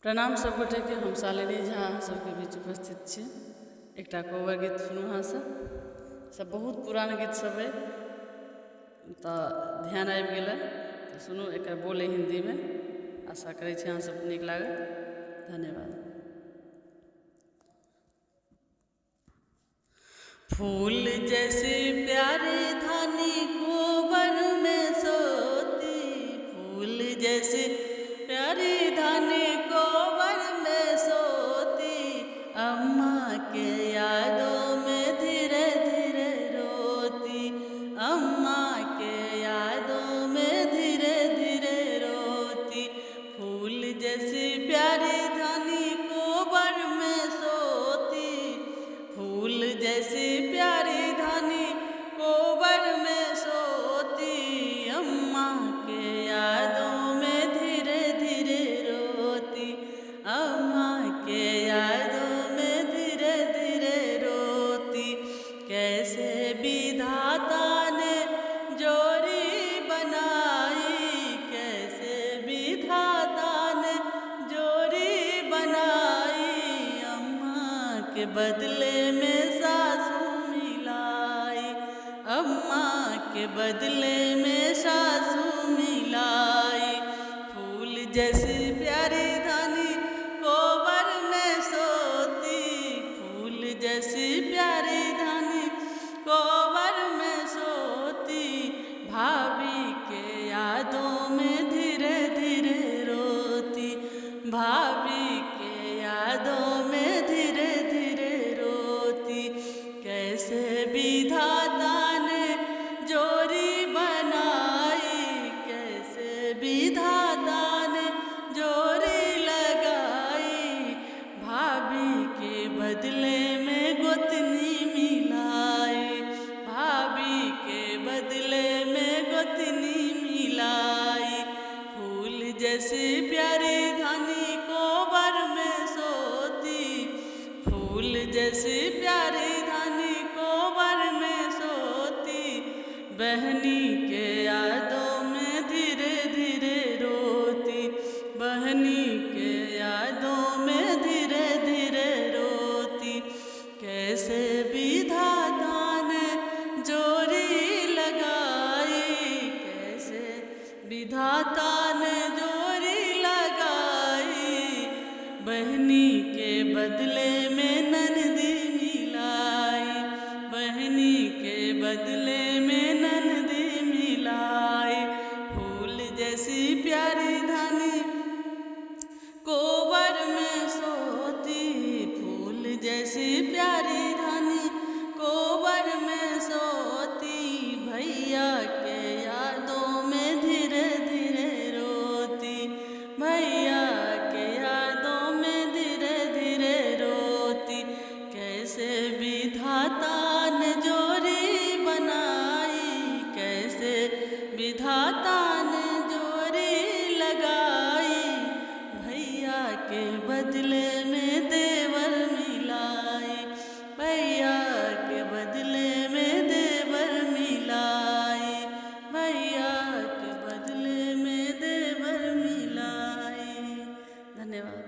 प्रणाम सब गोटे के। हम शालिनी झा सबके बीच उपस्थित छी। एकटा कोबर गीत सुनू अहाँ सब बहुत पुरान गीत सब है तो ध्यान आबि गेलै तो सुनू। एकर बोल हिंदी में। आशा करै छी अहाँ सबके नीक लागत। धन्यवाद। फूल जैसी प्यारी धानी कोबर में सोती, फूल जैसी प्यारी धानी कोबर में सोती, अम्मा के यादों में धीरे धीरे रोती, अम्मा के यादों में धीरे धीरे रोती। फूल जैसी प्यारी धानी कोबर में सोती, फूल जैसी प्यारी धानी कोबर में सोती, अम्मा के यादों में धीरे धीरे रोती, अम्मा के यादों में धीरे धीरे रोती। कैसे विधाता ने जोड़ी बनाई, कैसे विधाता ने जोड़ी बनाई, अम्मा के बदले में सासू मिलाई, अम्मा के बदले में सासू मिलाई। फूल जैसी प्यारी धानी कोबर में सोती, फूल जैसी प्यारी धानी कोबर में सोती, भाभी के यादों में धीरे धीरे रोती, भाभी के यादों में धीरे धीरे रोती। कैसे विधाता ने जोड़ी बनाई, कैसे विधाता ने जोड़ी लगाई, भाभी के बदले में गोतनी मिलाई, भाभी के बदले में गोतनी मिलाई। फूल जैसी प्यारी धानी कोबर में सोती, फूल जैसी प्यारी धानी कोबर में सोती, बहनी के यादों में धीरे धीरे रोती, बहनी